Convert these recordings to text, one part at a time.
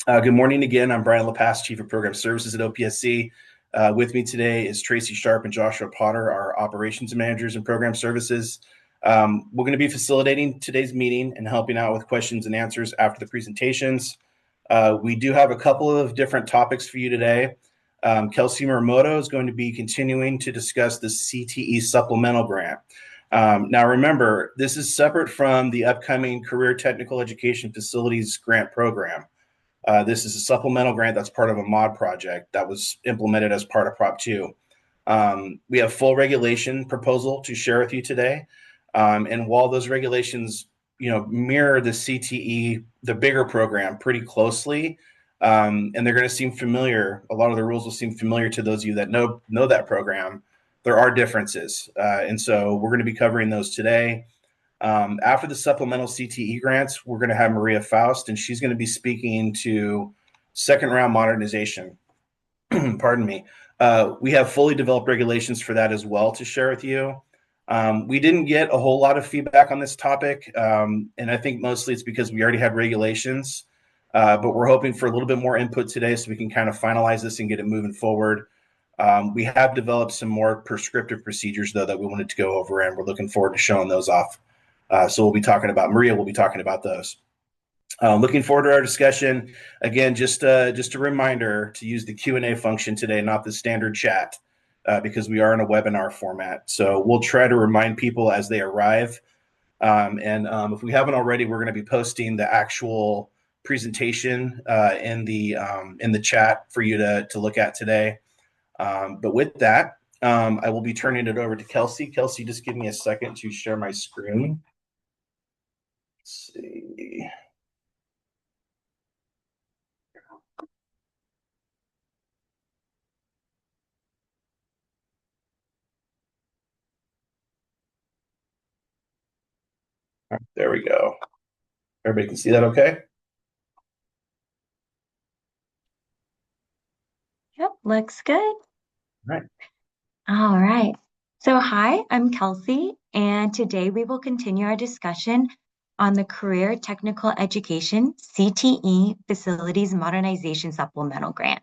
Good morning again. I'm Brian LaPasse, Chief of Program Services at OPSC. With me today is Tracy Sharp and Joshua Potter, our Operations Managers and Program Services. We're going to be facilitating today's meeting and helping out with questions and answers after the presentations. We do have a couple of different topics for you today. Kelsey Muramoto is going to be continuing to discuss the CTE Supplemental Grant. Now, remember, this is separate from the upcoming Career Technical Education Facilities Grant Program. This is a supplemental grant that's part of a mod project that was implemented as part of Prop 2. We have full regulation proposal to share with you today. And while those regulations, mirror the CTE, the bigger program pretty closely, and they're going to seem familiar. A lot of the rules will seem familiar to those of you that know that program. There are differences. And so we're going to be covering those today. After the supplemental CTE grants, we're going to have Maria Faust, and she's going to be speaking to Second Round Modernization. Pardon me. We have fully developed regulations for that as well to share with you. We didn't get a whole lot of feedback on this topic, and I think mostly it's because we already had regulations, but we're hoping for a little bit more input today so we can kind of finalize this and get it moving forward. We have developed some more prescriptive procedures, though, that we wanted to go over, and we're looking forward to showing those off. So Maria will be talking about those. Looking forward to our discussion. Again, just a reminder to use the Q&A function today, not the standard chat, because we are in a webinar format. So we'll try to remind people as they arrive. If we haven't already, we're going to be posting the actual presentation in the chat for you to look at today. But with that, I will be turning it over to Kelsey. Kelsey, just give me a second to share my screen. Let's see. All right, there we go. Everybody can see that okay? Yep, looks good. All right. All right. So hi, I'm Kelsey, and today we will continue our discussion on the Career Technical Education CTE Facilities Modernization Supplemental Grant.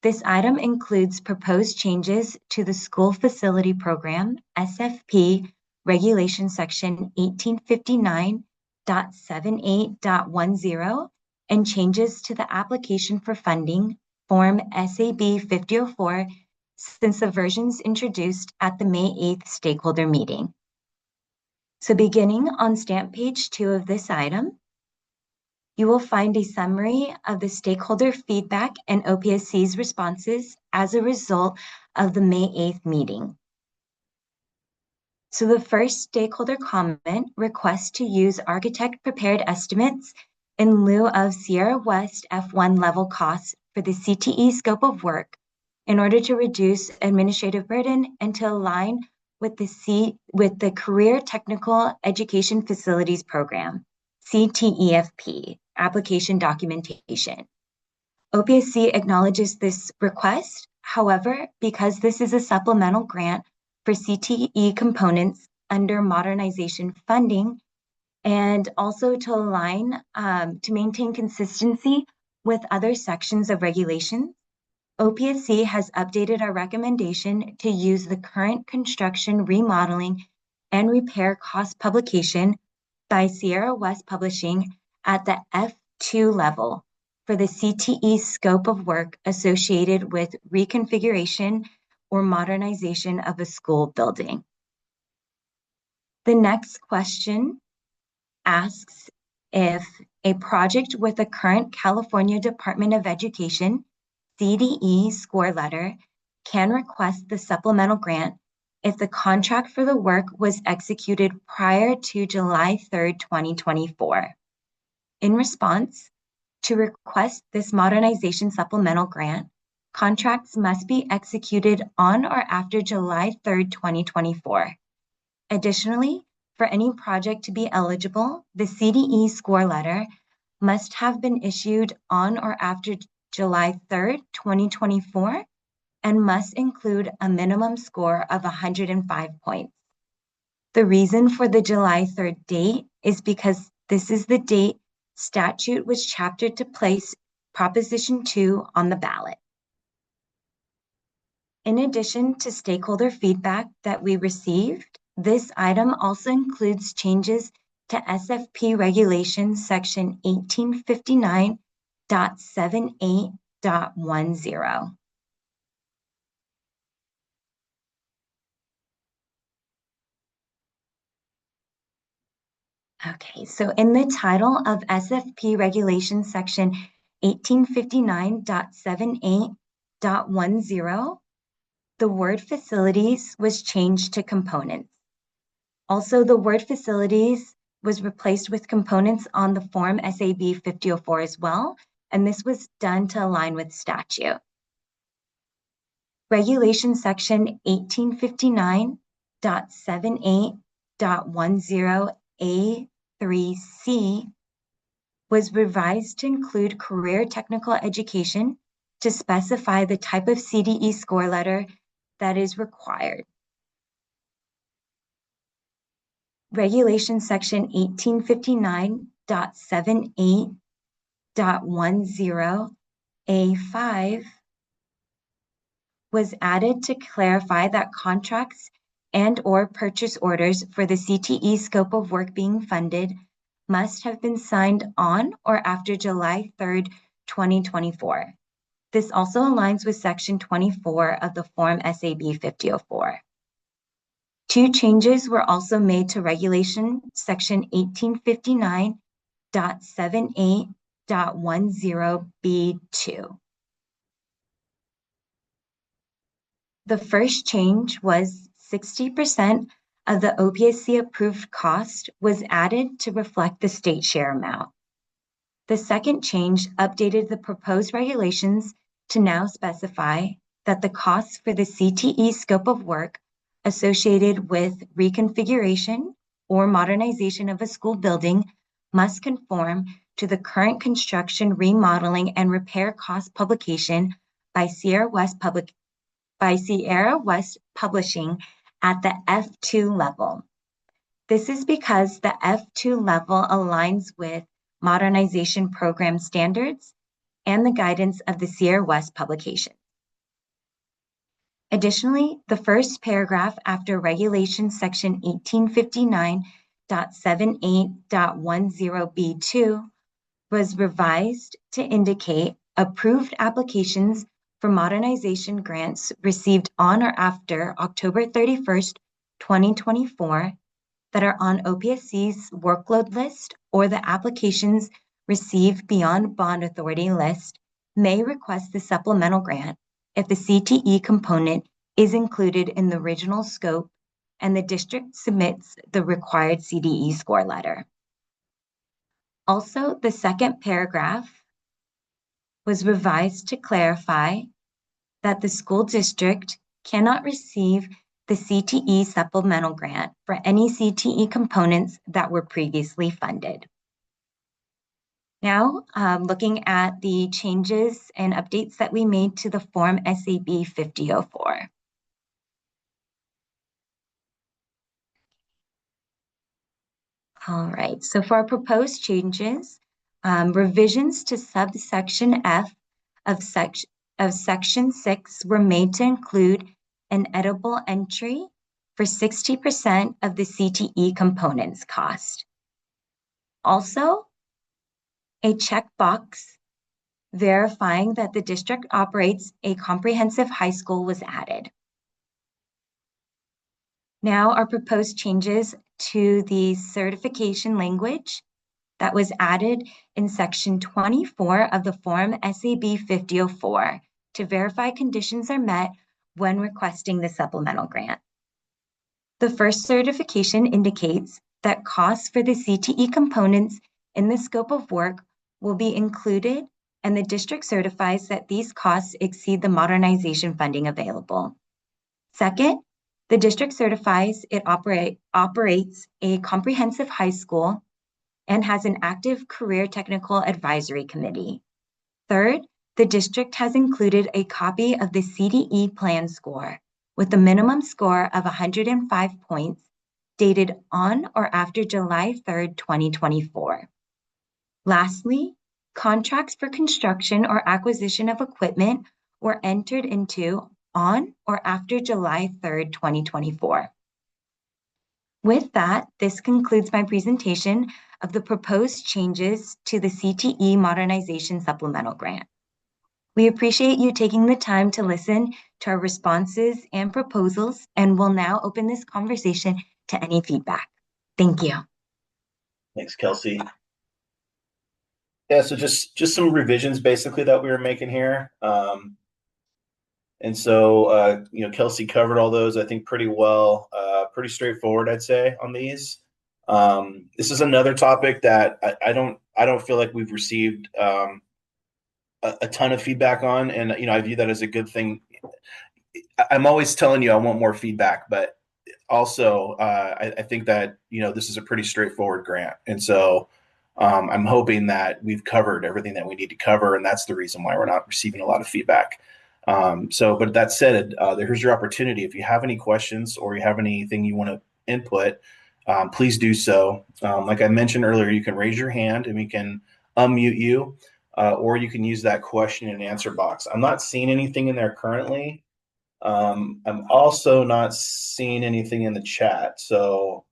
This item includes proposed changes to the School Facility Program, SFP, Regulation Section 1859.78.10, and changes to the application for funding, Form SAB 5004, since the versions introduced at the May 8th stakeholder meeting. So beginning on stamp page 2 of this item, you will find a summary of the stakeholder feedback and OPSC's responses as a result of the May 8th meeting. So the first stakeholder comment requests to use architect prepared estimates in lieu of Sierra West F1 level costs for the CTE scope of work in order to reduce administrative burden and to align with the Career Technical Education Facilities Program, CTEFP, application documentation. OPSC acknowledges this request. However, because this is a supplemental grant for CTE components under modernization funding, and also to align, to maintain consistency with other sections of regulations, OPSC has updated our recommendation to use the current construction, remodeling, and repair cost publication by Sierra West Publishing at the F2 level for the CTE scope of work associated with reconfiguration or modernization of a school building. The next question asks if a project with a current California Department of Education CDE score letter can request the supplemental grant if the contract for the work was executed prior to July 3rd, 2024. In response, to request this modernization supplemental grant, contracts must be executed on or after July 3rd, 2024. Additionally, for any project to be eligible, the CDE score letter must have been issued on or after July 3rd, 2024, and must include a minimum score of 105 points. The reason for the July 3rd date is because this is the date statute was chaptered to place Proposition 2 on the ballot. In addition to stakeholder feedback that we received, this item also includes changes to SFP Regulations Section 1859.78.10. Okay, so in the title of SFP Regulation Section 1859.78.10, the word facilities was changed to components. Also, the word facilities was replaced with components on the Form SAB 5004 as well, and this was done to align with statute. Regulation Section 1859.78.10A3C was revised to include career technical education to specify the type of CDE score letter that is required. Regulation Section 1859.78.10A5 was added to clarify that contracts and/or purchase orders for the CTE scope of work being funded must have been signed on or after July 3rd, 2024. This also aligns with Section 24 of the Form SAB 5004. Two changes were also made to Regulation Section 1859.78.10B2. The first change was 60% of the OPSC approved cost was added to reflect the state share amount. The second change updated the proposed regulations to now specify that the costs for the CTE scope of work associated with reconfiguration or modernization of a school building must conform to the current construction, remodeling, and repair cost publication by Sierra West Publishing at the F2 level. This is because the F2 level aligns with modernization program standards and the guidance of the Sierra West publication. Additionally, the first paragraph after Regulation Section 1859.78.10B2 was revised to indicate approved applications for modernization grants received on or after October 31st, 2024 that are on OPSC's workload list or the applications received beyond bond authority list may request the supplemental grant if the CTE component is included in the original scope and the district submits the required CDE score letter. Also, the second paragraph was revised to clarify that the school district cannot receive the CTE supplemental grant for any CTE components that were previously funded. Now, looking at the changes and updates that we made to the Form SAB 5004. All right, so for our proposed changes, revisions to subsection F of Section 6 were made to include an edible entry for 60% of the CTE components cost. Also, a checkbox verifying that the district operates a comprehensive high school was added. Now, our proposed changes to the certification language that was added in Section 24 of the Form SAB 5004 to verify conditions are met when requesting the supplemental grant. The first certification indicates that costs for the CTE components in the scope of work will be included, and the district certifies that these costs exceed the modernization funding available. Second, the district certifies it operates a comprehensive high school and has an active career technical advisory committee. Third, the district has included a copy of the CDE plan score with a minimum score of 105 points dated on or after July 3rd, 2024. Lastly, contracts for construction or acquisition of equipment were entered into on or after July 3rd, 2024. With that, this concludes my presentation of the proposed changes to the CTE Modernization Supplemental Grant. We appreciate you taking the time to listen to our responses and proposals, and will now open this conversation to any feedback. Thank you. Thanks, Kelsey. Yeah, so just some revisions basically that we were making here. And so, Kelsey covered all those, I think, pretty well, pretty straightforward, I'd say, on these. This is another topic that I don't feel like we've received a ton of feedback on, and I view that as a good thing. I'm always telling you I want more feedback, but also I think that this is a pretty straightforward grant, and so I'm hoping that we've covered everything that we need to cover, and that's the reason why we're not receiving a lot of feedback. But that said, here's your opportunity. If you have any questions or you have anything you want to input, please do so. Like I mentioned earlier, you can raise your hand and we can unmute you, or you can use that question and answer box. I'm not seeing anything in there currently. I'm also not seeing anything in the chat. So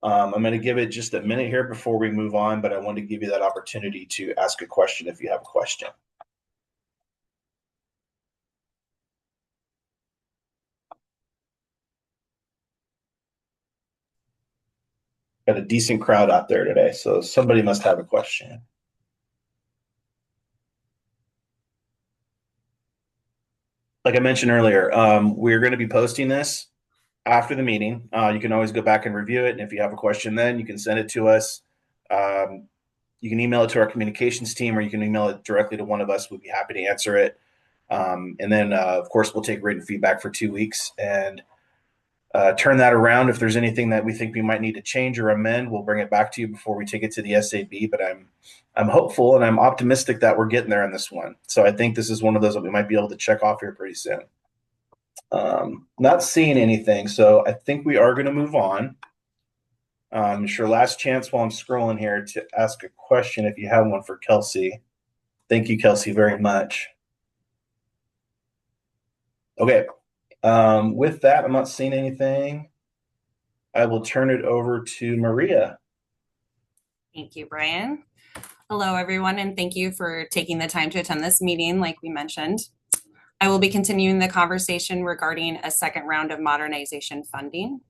I'm going to give it just a minute here before we move on, but I want to give you that opportunity to ask a question if you have a question. Got a decent crowd out there today, so somebody must have a question. Like I mentioned earlier, we're going to be posting this after the meeting. You can always go back and review it, and if you have a question then, you can send it to us. You can email it to our communications team, or you can email it directly to one of us. We'd be happy to answer it. And then, of course, we'll take written feedback for 2 weeks and turn that around. If there's anything that we think we might need to change or amend, we'll bring it back to you before we take it to the SAB. But I'm hopeful and I'm optimistic that we're getting there on this one. So I think this is one of those that we might be able to check off here pretty soon. Not seeing anything, so I think we are going to move on. Sure, last chance while I'm scrolling here to ask a question if you have one for Kelsey. Thank you, Kelsey, very much. Okay. With that, I'm not seeing anything. I will turn it over to Maria. Thank you, Brian. Hello, everyone, and thank you for taking the time to attend this meeting, like we mentioned. I will be continuing the conversation regarding a second round of modernization funding.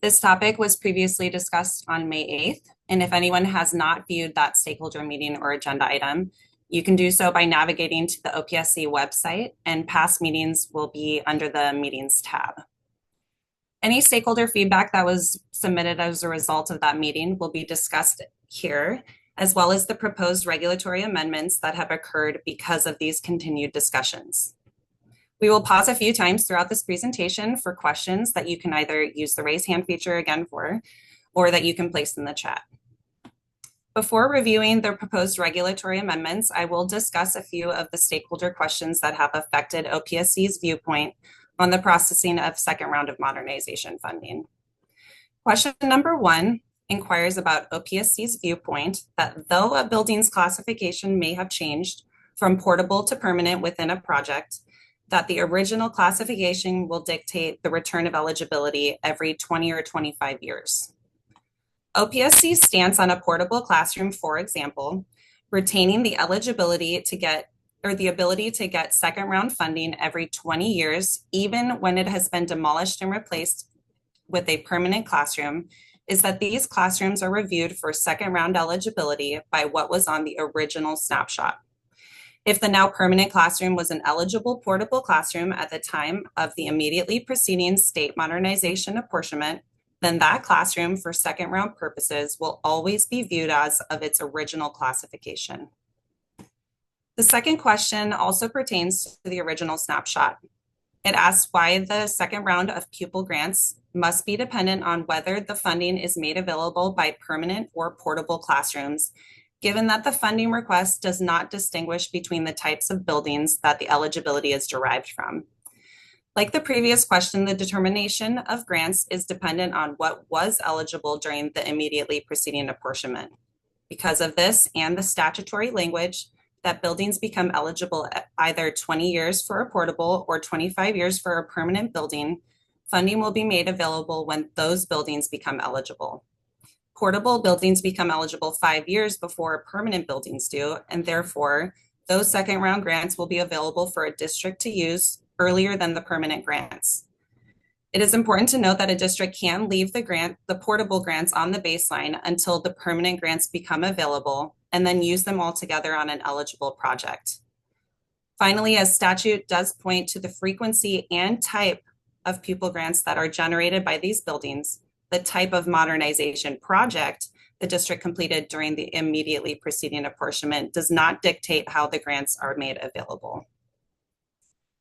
This topic was previously discussed on May 8th, and if anyone has not viewed that stakeholder meeting or agenda item, you can do so by navigating to the OPSC website, and past meetings will be under the meetings tab. Any stakeholder feedback that was submitted as a result of that meeting will be discussed here, as well as the proposed regulatory amendments that have occurred because of these continued discussions. We will pause a few times throughout this presentation for questions that you can either use the raise hand feature again for, or that you can place in the chat. Before reviewing the proposed regulatory amendments, I will discuss a few of the stakeholder questions that have affected OPSC's viewpoint on the processing of second round of modernization funding. Question number 1 inquires about OPSC's viewpoint that though a building's classification may have changed from portable to permanent within a project, that the original classification will dictate the return of eligibility every 20 or 25 years. OPSC's stance on a portable classroom, for example, retaining the eligibility to get or the ability to get second round funding every 20 years, even when it has been demolished and replaced with a permanent classroom, is that these classrooms are reviewed for second round eligibility by what was on the original snapshot. If the now permanent classroom was an eligible portable classroom at the time of the immediately preceding state modernization apportionment, then that classroom for second round purposes will always be viewed as of its original classification. The second question also pertains to the original snapshot. It asks why the second round of pupil grants must be dependent on whether the funding is made available by permanent or portable classrooms, given that the funding request does not distinguish between the types of buildings that the eligibility is derived from. Like the previous question, the determination of grants is dependent on what was eligible during the immediately preceding apportionment. Because of this and the statutory language that buildings become eligible at either 20 years for a portable or 25 years for a permanent building, funding will be made available when those buildings become eligible. Portable buildings become eligible 5 years before permanent buildings do, and therefore, those second round grants will be available for a district to use earlier than the permanent grants. It is important to note that a district can leave the portable grants on the baseline until the permanent grants become available and then use them all together on an eligible project. Finally, as statute does point to the frequency and type of pupil grants that are generated by these buildings, the type of modernization project the district completed during the immediately preceding apportionment does not dictate how the grants are made available.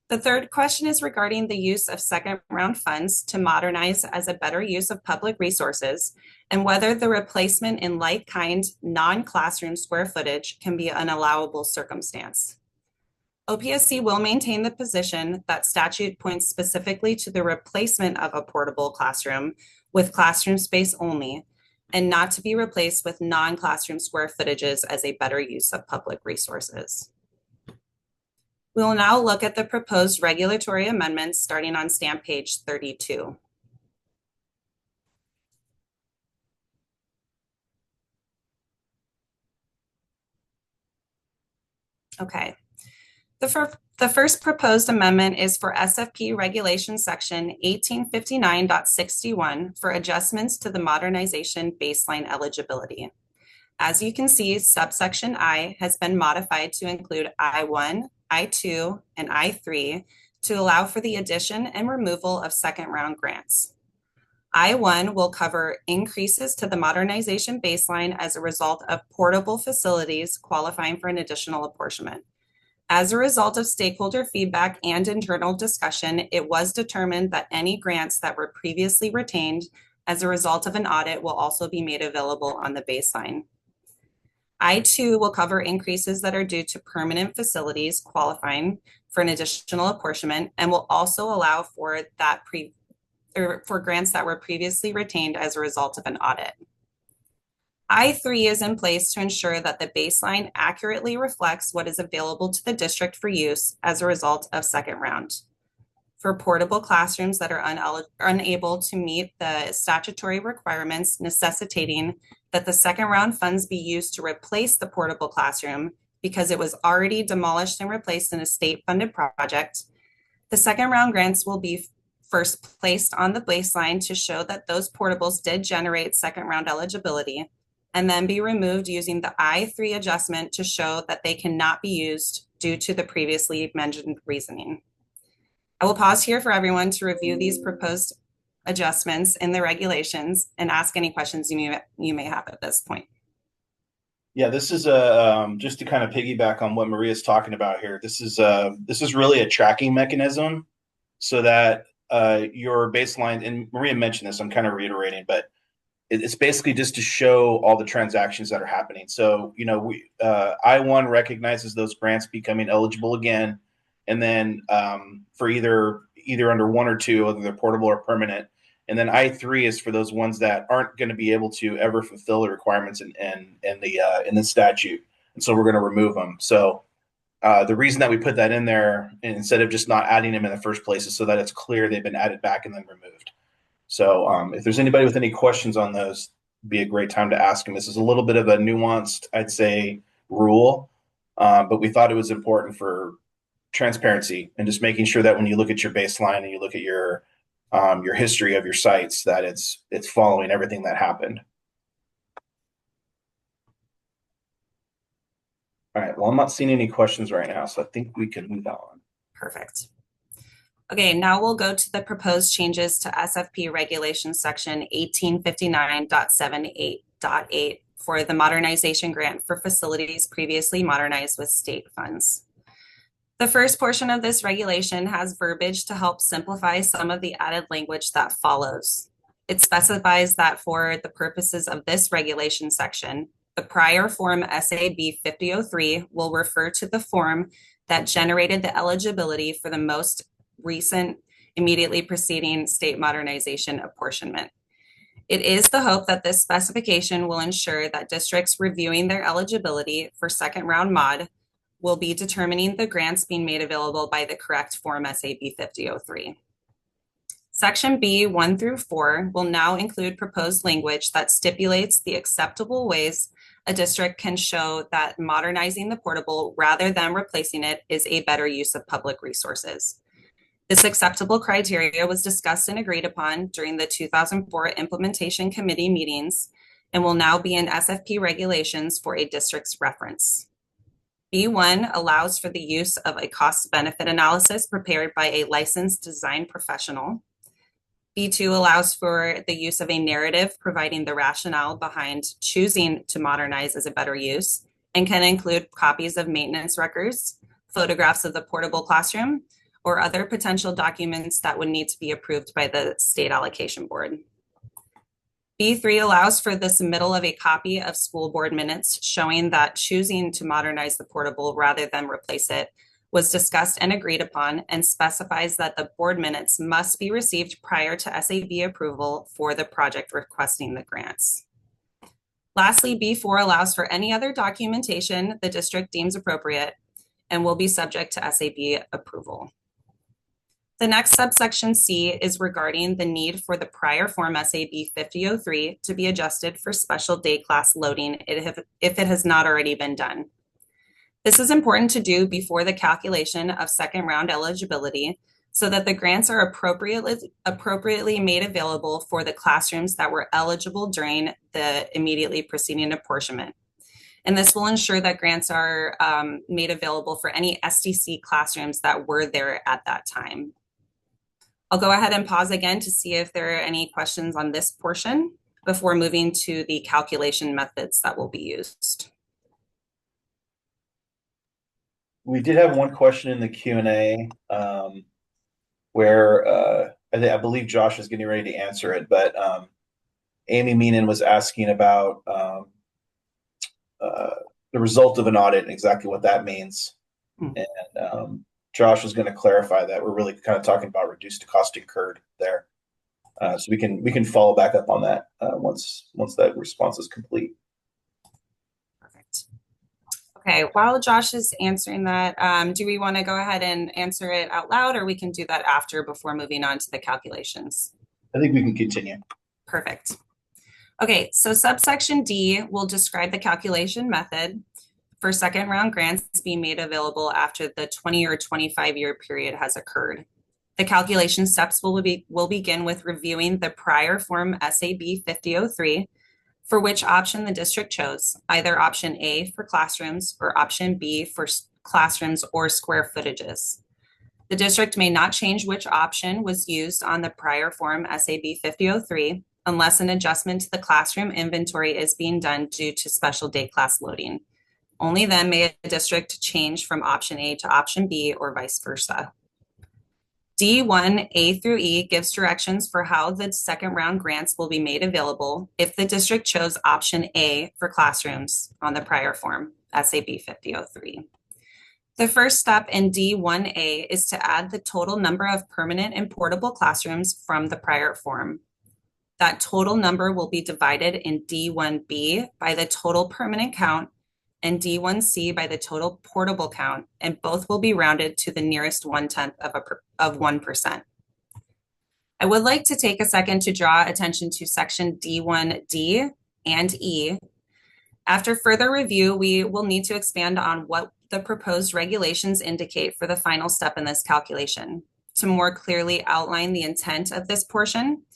The third question is regarding the use of second round funds to modernize as a better use of public resources and whether the replacement in like kind non-classroom square footage can be an allowable circumstance. OPSC will maintain the position that statute points specifically to the replacement of a portable classroom with classroom space only, and not to be replaced with non-classroom square footages as a better use of public resources. We will now look at the proposed regulatory amendments starting on stamp page 32. Okay. The first proposed amendment is for SFP Regulation Section 1859.61 for adjustments to the modernization baseline eligibility. As you can see, subsection I has been modified to include I1, I2, and I3 to allow for the addition and removal of second round grants. I1 will cover increases to the modernization baseline as a result of portable facilities qualifying for an additional apportionment. As a result of stakeholder feedback and internal discussion, it was determined that any grants that were previously retained as a result of an audit will also be made available on the baseline. I2 will cover increases that are due to permanent facilities qualifying for an additional apportionment and will also allow for for grants that were previously retained as a result of an audit. I3 is in place to ensure that the baseline accurately reflects what is available to the district for use as a result of second round. For portable classrooms that are unable to meet the statutory requirements necessitating that the second round funds be used to replace the portable classroom because it was already demolished and replaced in a state-funded project, the second round grants will be first placed on the baseline to show that those portables did generate second round eligibility, and then be removed using the I3 adjustment to show that they cannot be used due to the previously mentioned reasoning. I will pause here for everyone to review these proposed adjustments in the regulations and ask any questions you may have at this point. Yeah, this is just to kind of piggyback on what Maria's talking about here. This is really a tracking mechanism so that your baseline, and Maria mentioned this, I'm kind of reiterating, but it's basically just to show all the transactions that are happening. So, I1 recognizes those grants becoming eligible again, and then for either under one or two, whether they're portable or permanent. And then I3 is for those ones that aren't going to be able to ever fulfill the requirements in the statute, and so we're going to remove them. So the reason that we put that in there instead of just not adding them in the first place is so that it's clear they've been added back and then removed. So if there's anybody with any questions on those, it'd be a great time to ask them. This is a little bit of a nuanced, I'd say, rule, but we thought it was important for transparency and just making sure that when you look at your baseline and you look at your history of your sites, that it's following everything that happened. All right, well, I'm not seeing any questions right now, so I think we can move on. Perfect. Okay, now we'll go to the proposed changes to SFP Regulation Section 1859.78.8 for the modernization grant for facilities previously modernized with state funds. The first portion of this regulation has verbiage to help simplify some of the added language that follows. It specifies that for the purposes of this regulation section, the prior form SAB 5003 will refer to the form that generated the eligibility for the most recent immediately preceding state modernization apportionment. It is the hope that this specification will ensure that districts reviewing their eligibility for second round mod will be determining the grants being made available by the correct Form SAB 5003. Section B 1 through 4 will now include proposed language that stipulates the acceptable ways a district can show that modernizing the portable rather than replacing it is a better use of public resources. This acceptable criteria was discussed and agreed upon during the 2004 Implementation Committee meetings and will now be in SFP regulations for a district's reference. B1 allows for the use of a cost-benefit analysis prepared by a licensed design professional. B2 allows for the use of a narrative providing the rationale behind choosing to modernize as a better use and can include copies of maintenance records, photographs of the portable classroom, or other potential documents that would need to be approved by the state allocation board. B3 allows for the submittal of a copy of school board minutes showing that choosing to modernize the portable rather than replace it was discussed and agreed upon, and specifies that the board minutes must be received prior to SAB approval for the project requesting the grants. Lastly, B4 allows for any other documentation the district deems appropriate and will be subject to SAB approval. The next subsection C is regarding the need for the prior Form SAB 5003 to be adjusted for special day class loading if it has not already been done. This is important to do before the calculation of second round eligibility so that the grants are appropriately made available for the classrooms that were eligible during the immediately preceding apportionment. And this will ensure that grants are made available for any SDC classrooms that were there at that time. I'll go ahead and pause again to see if there are any questions on this portion before moving to the calculation methods that will be used. We did have one question in the Q&A where I believe Josh is getting ready to answer it, but Amy Meenan was asking about the result of an audit and exactly what that means. And Josh was going to clarify that we're really kind of talking about reduced cost incurred there. So we can follow back up on that once that response is complete. Perfect. Okay, while Josh is answering that, do we want to go ahead and answer it out loud, or we can do that after before moving on to the calculations? I think we can continue. Perfect. Okay, so subsection D will describe the calculation method for second round grants being made available after the 20 or 25 year period has occurred. The calculation steps will begin with reviewing the prior Form SAB 5003 for which option the district chose, either option A for classrooms or option B for classrooms or square footages. The district may not change which option was used on the prior Form SAB 5003 unless an adjustment to the classroom inventory is being done due to special day class loading. Only then may a district change from option A to option B or vice versa. D1 A through E gives directions for how the second round grants will be made available if the district chose option A for classrooms on the prior Form SAB 5003. The first step in D1A is to add the total number of permanent and portable classrooms from the prior form. That total number will be divided in D1B by the total permanent count and D1C by the total portable count, and both will be rounded to the nearest 1/10 of 1%. I would like to take a second to draw attention to section D1D and E. After further review, we will need to expand on what the proposed regulations indicate for the final step in this calculation. To more clearly outline the intent of this portion,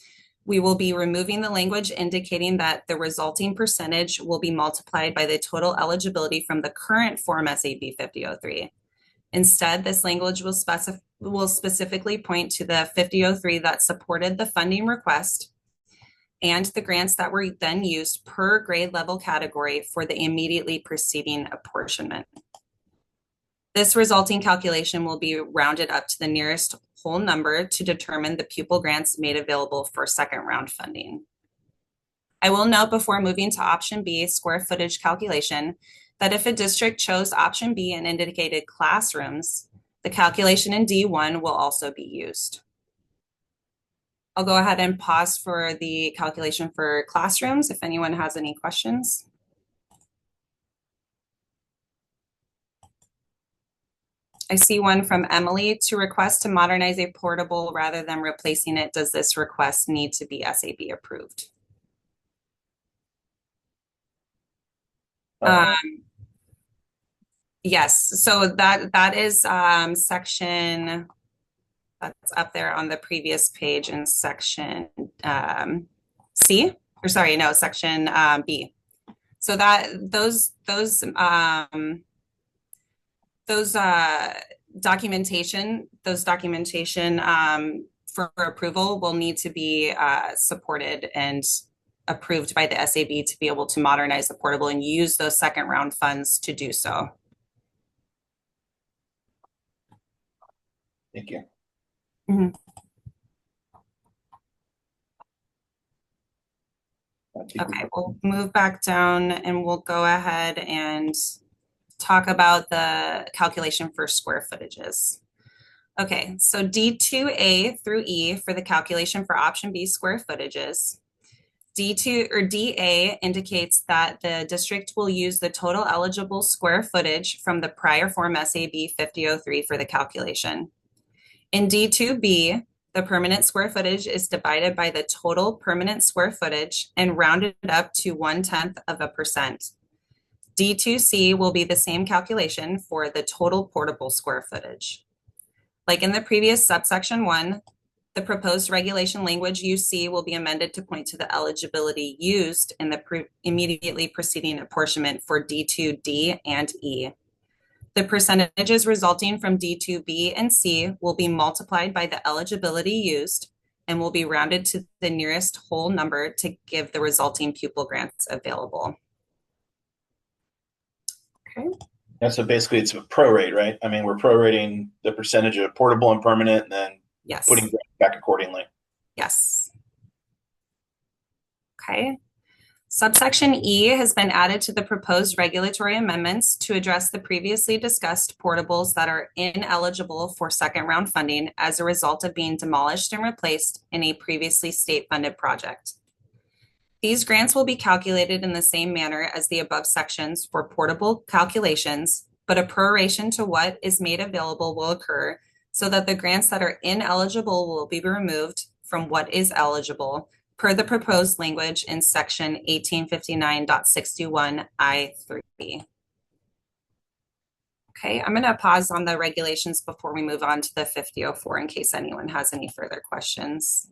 we will be removing the language indicating that the resulting percentage will be multiplied by the total eligibility from the current Form SAB 5003. Instead, this language will specifically point to the 5003 that supported the funding request and the grants that were then used per grade level category for the immediately preceding apportionment. This resulting calculation will be rounded up to the nearest whole number to determine the pupil grants made available for second round funding. I will note before moving to option B, square footage calculation, that if a district chose option B and indicated classrooms, the calculation in D1 will also be used. I'll go ahead and pause for the calculation for classrooms if anyone has any questions. I see one from Emily to request to modernize a portable rather than replacing it. Does this request need to be SAB approved? Yes, so that is section that's up there on the previous page in section C, or sorry, no, section B. So that those documentation for approval will need to be supported and approved by the SAB to be able to modernize the portable and use those second round funds to do so. Thank you. Mm-hmm. Okay, we'll move back down and we'll go ahead and talk about the calculation for square footages. Okay, so D2A through E for the calculation for option B square footages. D2 or DA indicates that the district will use the total eligible square footage from the prior Form SAB 5003 for the calculation. In D2B, the permanent square footage is divided by the total permanent square footage and rounded up to 0.1%. D2C will be the same calculation for the total portable square footage. Like in the previous subsection 1, the proposed regulation language you see will be amended to point to the eligibility used in the immediately preceding apportionment for D2D and E. The percentages resulting from D2B and C will be multiplied by the eligibility used and will be rounded to the nearest whole number to give the resulting pupil grants available. Okay. Yeah, so basically it's a prorate, right? I mean, we're prorating the percentage of portable and permanent and then putting grants back accordingly. Yes. Okay. Subsection E has been added to the proposed regulatory amendments to address the previously discussed portables that are ineligible for second round funding as a result of being demolished and replaced in a previously state-funded project. These grants will be calculated in the same manner as the above sections for portable calculations, but a proration to what is made available will occur so that the grants that are ineligible will be removed from what is eligible per the proposed language in section 1859.61I3. Okay, I'm going to pause on the regulations before we move on to the 5004 in case anyone has any further questions.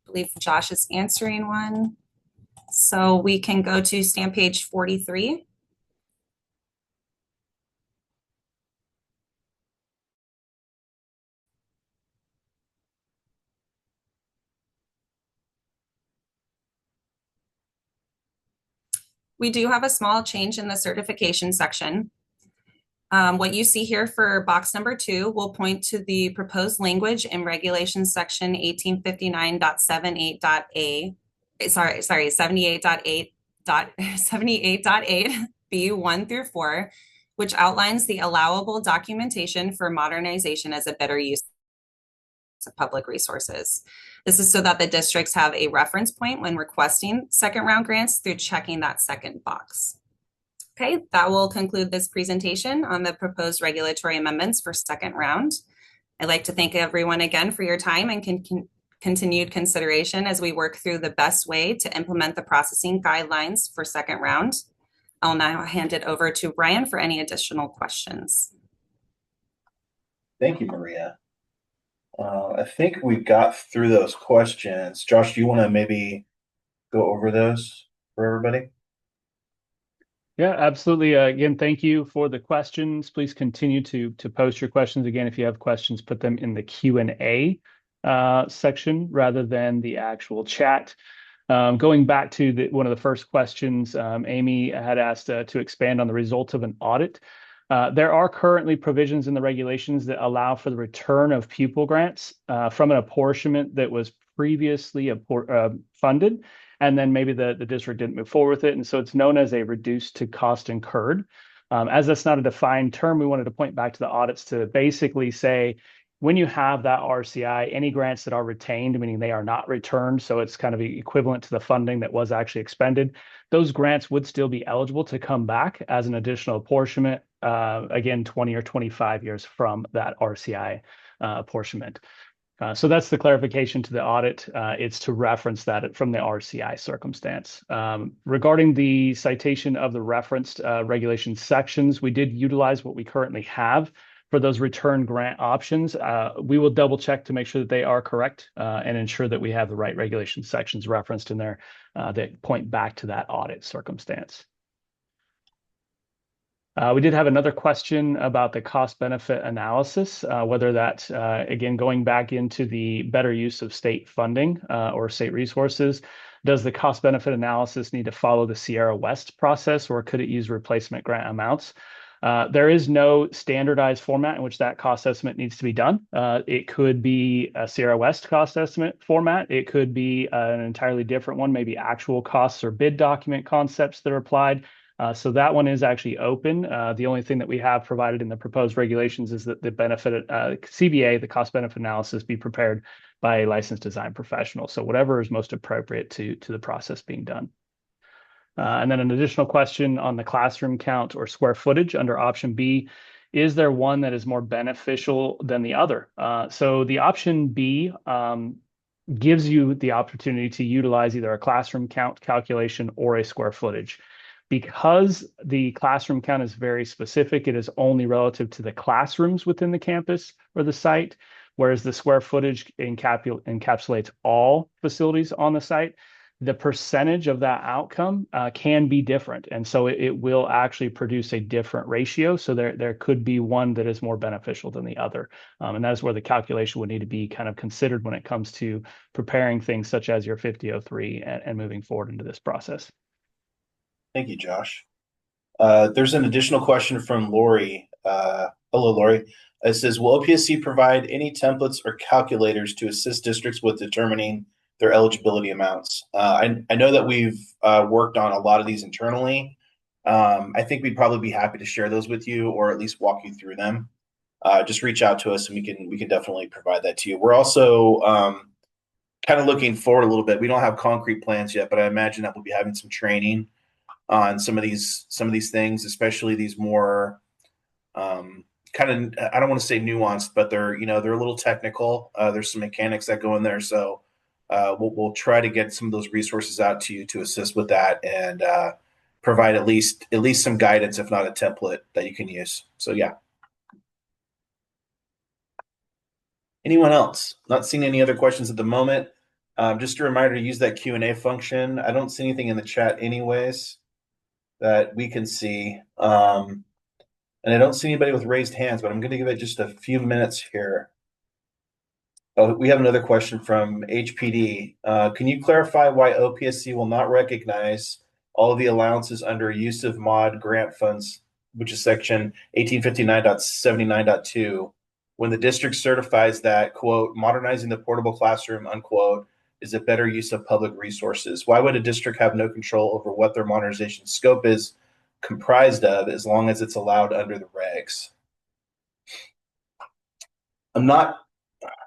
I believe Josh is answering one. So we can go to stamp page 43. We do have a small change in the certification section. What you see here for box number 2 will point to the proposed language in regulation section 1859.78.A. Sorry, 78.8 B1 through 4, which outlines the allowable documentation for modernization as a better use of public resources. This is so that the districts have a reference point when requesting second round grants through checking that second box. Okay, that will conclude this presentation on the proposed regulatory amendments for second round. I'd like to thank everyone again for your time and continued consideration as we work through the best way to implement the processing guidelines for second round. I'll now hand it over to Brian for any additional questions. Thank you, Maria. I think we got through those questions. Josh, do you want to maybe go over those for everybody? Yeah, absolutely. Again, thank you for the questions. Please continue to post your questions. Again, if you have questions, put them in the Q&A section rather than the actual chat. Going back to one of the first questions, Amy had asked to expand on the result of an audit. There are currently provisions in the regulations that allow for the return of pupil grants from an apportionment that was previously funded, and then maybe the district didn't move forward with it. And so it's known as a reduced to cost incurred. As that's not a defined term, we wanted to point back to the audits to basically say, when you have that RCI, any grants that are retained, meaning they are not returned, so it's kind of equivalent to the funding that was actually expended, those grants would still be eligible to come back as an additional apportionment, again, 20 or 25 years from that RCI apportionment. So that's the clarification to the audit. It's to reference that from the RCI circumstance. Regarding the citation of the referenced regulation sections, we did utilize what we currently have for those return grant options. We will double check to make sure that they are correct and ensure that we have the right regulation sections referenced in there that point back to that audit circumstance. We did have another question about the cost benefit analysis, whether that, again, going back into the better use of state funding or state resources, does the cost benefit analysis need to follow the Sierra West process, or could it use replacement grant amounts? There is no standardized format in which that cost estimate needs to be done. It could be a Sierra West cost estimate format. It could be an entirely different one, maybe actual costs or bid document concepts that are applied. So that one is actually open. The only thing that we have provided in the proposed regulations is that the benefit CBA, the cost benefit analysis, be prepared by a licensed design professional. So whatever is most appropriate to the process being done. And then an additional question on the classroom count or square footage under option B. Is there one that is more beneficial than the other? So the option B gives you the opportunity to utilize either a classroom count calculation or a square footage. Because the classroom count is very specific, it is only relative to the classrooms within the campus or the site, whereas the square footage encapsulates all facilities on the site. The percentage of that outcome can be different. And so it will actually produce a different ratio. So there could be one that is more beneficial than the other. And that is where the calculation would need to be kind of considered when it comes to preparing things such as your 5003 and moving forward into this process. Thank you, Josh. There's an additional question from Lori. Hello, Lori. It says, will OPSC provide any templates or calculators to assist districts with determining their eligibility amounts? I know that we've worked on a lot of these internally. I think we'd probably be happy to share those with you or at least walk you through them. Just reach out to us and we can definitely provide that to you. We're also kind of looking forward a little bit. We don't have concrete plans yet, but I imagine that we'll be having some training on some of these things, especially these more kind of, I don't want to say nuanced, but they're a little technical. There's some mechanics that go in there, so we'll try to get some of those resources out to you to assist with that and provide at least some guidance, if not a template that you can use. So yeah. Anyone else? Not seeing any other questions at the moment. Just a reminder to use that Q&A function. I don't see anything in the chat anyways that we can see. And I don't see anybody with raised hands, but I'm going to give it just a few minutes here. Oh, we have another question from HPD. Can you clarify why OPSC will not recognize all of the allowances under use of mod grant funds, which is section 1859.79.2, when the district certifies that, quote, modernizing the portable classroom, unquote, is a better use of public resources? Why would a district have no control over what their modernization scope is comprised of as long as it's allowed under the regs? I'm not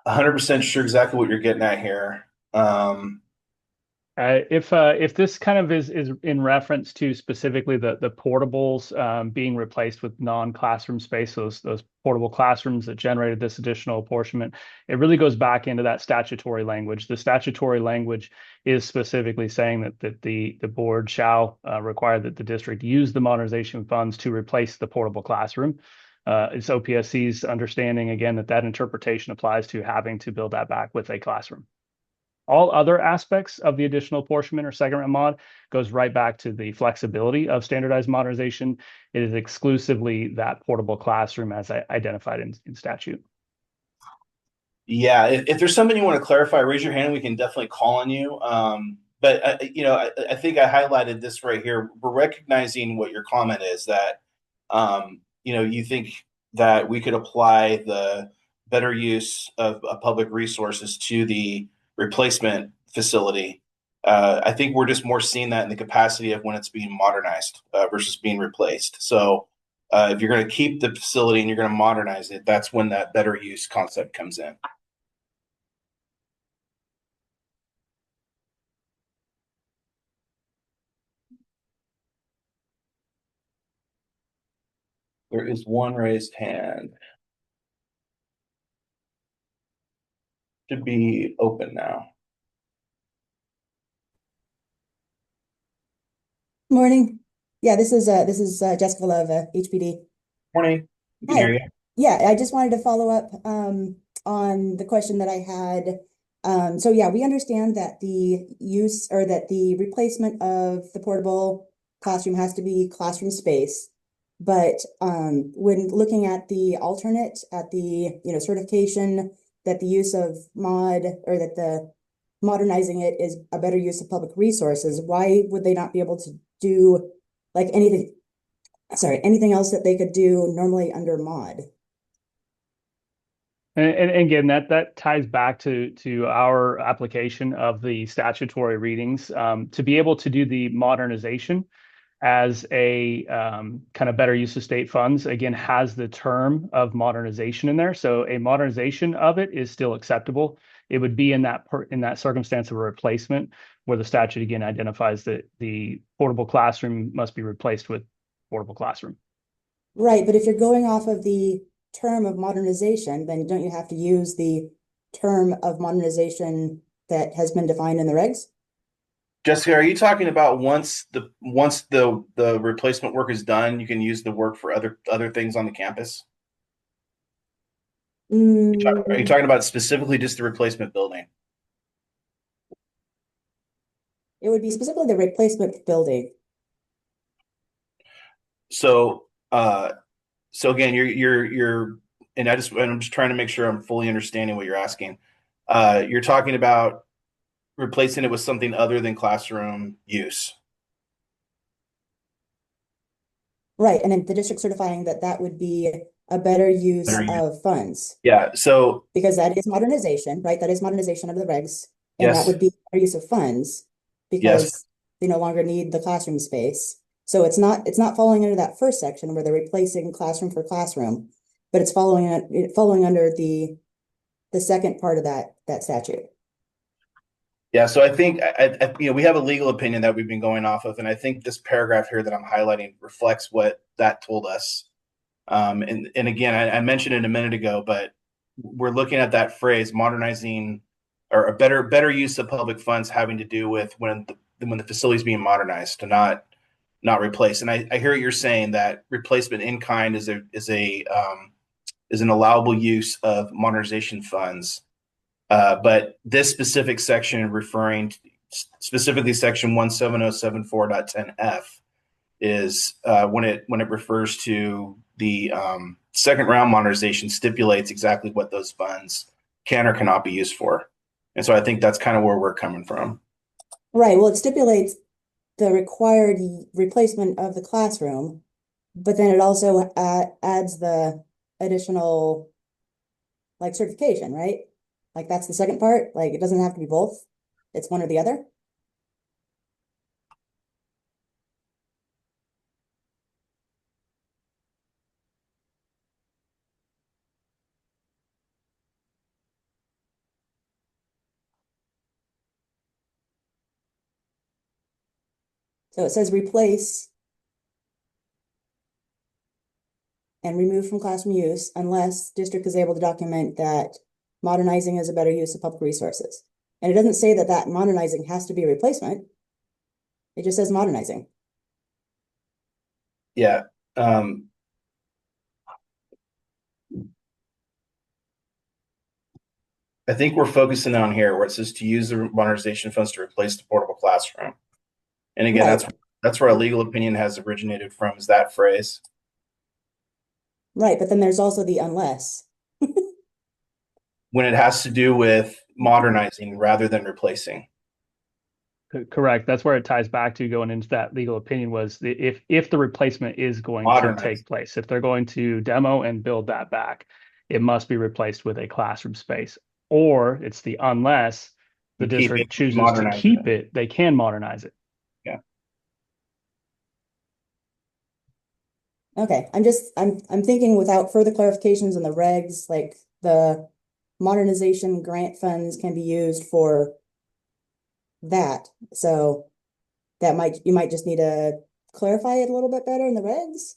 100% sure exactly what you're getting at here. If this kind of is in reference to specifically the portables being replaced with non-classroom space, those portable classrooms that generated this additional apportionment, it really goes back into that statutory language. The statutory language is specifically saying that the board shall require that the district use the modernization funds to replace the portable classroom. It's OPSC's understanding, again, that interpretation applies to having to build that back with a classroom. All other aspects of the additional apportionment or second round mod goes right back to the flexibility of standardized modernization. It is exclusively that portable classroom as identified in statute. Yeah, if there's something you want to clarify, raise your hand. We can definitely call on you. But I think I highlighted this right here. We're recognizing what your comment is, that you think that we could apply the better use of public resources to the replacement facility. I think we're just more seeing that in the capacity of when it's being modernized versus being replaced. So If you're going to keep the facility and you're going to modernize it, that's when that better use concept comes in. There is one raised hand. Should be open now. Morning. Yeah, this is Jessica Love, HPD. Morning. We can Hi. hear you. Yeah, I just wanted to follow up on the question that I had. So yeah, we understand that the use or that the replacement of the portable classroom has to be classroom space. But when looking at the alternate, at the certification that the use of that the modernizing it is a better use of public resources, why would they not be able to do like anything else that they could do normally under mod? And again, that ties back to our application of the statutory readings. To be able to do the modernization as a kind of better use of state funds, again, has the term of modernization in there. So a modernization of it is still acceptable. It would be in that circumstance of a replacement where the statute again identifies that the portable classroom must be replaced with portable classroom. Right, but if you're going off of the term of modernization, then don't you have to use the term of modernization that has been defined in the regs? Jessica, are you talking about once the replacement work is done, you can use the work for other things on the campus? Are you talking about specifically just the replacement building? It would be specifically the replacement building. So again, and I'm just trying to make sure I'm fully understanding what you're asking. You're talking about replacing it with something other than classroom use. Right, and then the district certifying that would be a better use of funds. Yeah, so because that is modernization, right? That is modernization of the regs. And yes. That would be better use of funds because they no longer need the classroom space. So it's not falling under that first section where they're replacing classroom for classroom, but it's falling under the second part of that statute. Yeah, so I think we have a legal opinion that we've been going off of, and I think this paragraph here that I'm highlighting reflects what that told us. And again, I mentioned it a minute ago, but we're looking at that phrase, modernizing, or a better use of public funds, having to do with when the facility is being modernized, to not replace. And I hear what you're saying, that replacement in kind is an allowable use of modernization funds. But this specific section, referring to, specifically section 17074.10F, is when it refers to the second round modernization, stipulates exactly what those funds can or cannot be used for. And so I think that's kind of where we're coming from. Right. Well, it stipulates the required replacement of the classroom, but then it also adds the additional certification, right? Like that's the second part. Like it doesn't have to be both. It's one or the other. So it says replace and remove from classroom use unless district is able to document that modernizing is a better use of public resources. And it doesn't say that modernizing has to be a replacement. It just says modernizing. Yeah. I think we're focusing on here where it says to use the modernization funds to replace the portable classroom. And again, right. that's where our legal opinion has originated from, is that phrase. Right, but then there's also the unless. When it has to do with modernizing rather than replacing. Correct. That's where it ties back to going into that legal opinion, was if the replacement is going to take place, if they're going to demo and build that back, it must be replaced with a classroom space. Or it's the unless the district chooses to keep it, they can modernize it. Yeah. Okay, I'm thinking without further clarifications in the regs, like the modernization grant funds can be used for that. So you might just need to clarify it a little bit better in the regs.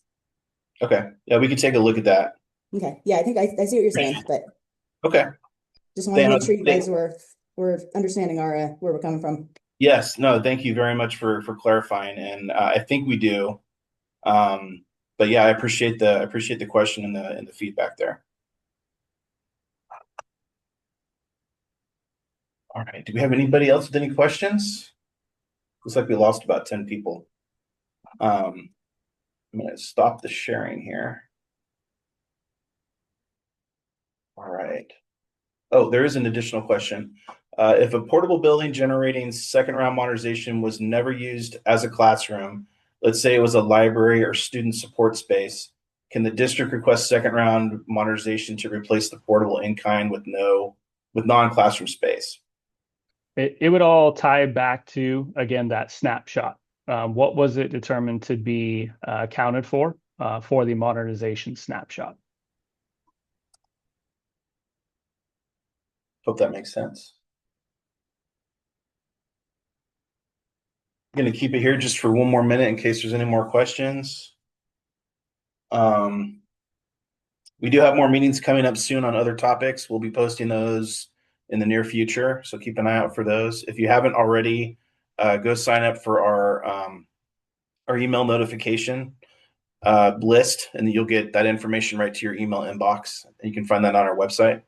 Okay. Yeah, we can take a look at that. Okay, yeah, I think I see what you're saying, but Okay. just want to make sure you guys were understanding our where we're coming from. Yes. No, thank you very much for clarifying. And I think we do. But yeah, I appreciate the question and the feedback there. All right. Do we have anybody else with any questions? Looks like we lost about 10 people. I'm going to stop the sharing here. All right. Oh, there is an additional question. If a portable building generating second round modernization was never used as a classroom, let's say it was a library or student support space, can the district request second round modernization to replace the portable in kind with non-classroom space? It would all tie back to, again, that snapshot. What was it determined to be accounted for the modernization snapshot? Hope that makes sense. I'm going to keep it here just for one more minute in case there's any more questions. We do have more meetings coming up soon on other topics. We'll be posting those in the near future, so keep an eye out for those. If you haven't already, go sign up for our email notification list, and you'll get that information right to your email inbox. You can find that on our website.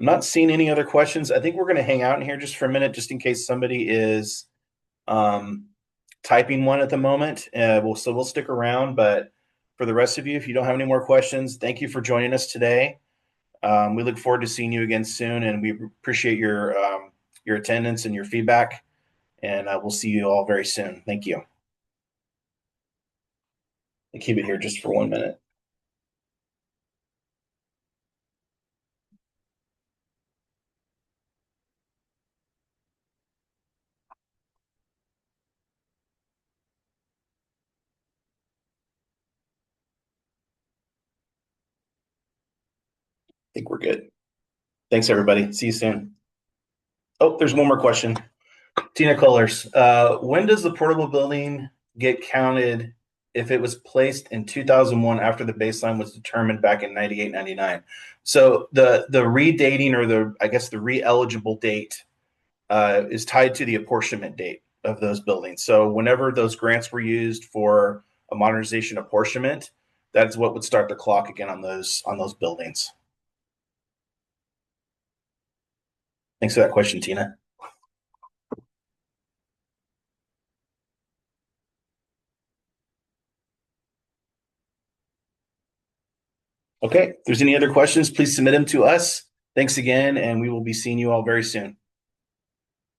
I'm not seeing any other questions. I think we're going to hang out in here just for a minute, just in case somebody is typing one at the moment. We'll stick around, but for the rest of you, if you don't have any more questions, thank you for joining us today. We look forward to seeing you again soon, and we appreciate your attendance and your feedback. And we'll see you all very soon. Thank you. I'll keep it here just for 1 minute. I think we're good. Thanks, everybody. See you soon. Oh, there's one more question. Tina Kohlers, when does the portable building get counted if it was placed in 2001 after the baseline was determined back in 98, 99? So the redating, or the re-eligible date is tied to the apportionment date of those buildings. So whenever those grants were used for a modernization apportionment, that's what would start the clock again on those buildings. Thanks for that question, Tina. Okay, if there's any other questions, please submit them to us. Thanks again, and we will be seeing you all very soon.